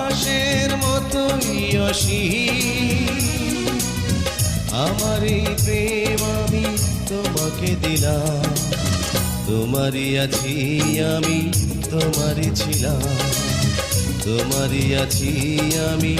আকাশের মতোই অসীম আমার এই প্রেম আমি তোমাকে দিলাম তোমারই আছি আমি তোমারই ছিলাম তোমারই আছি আমি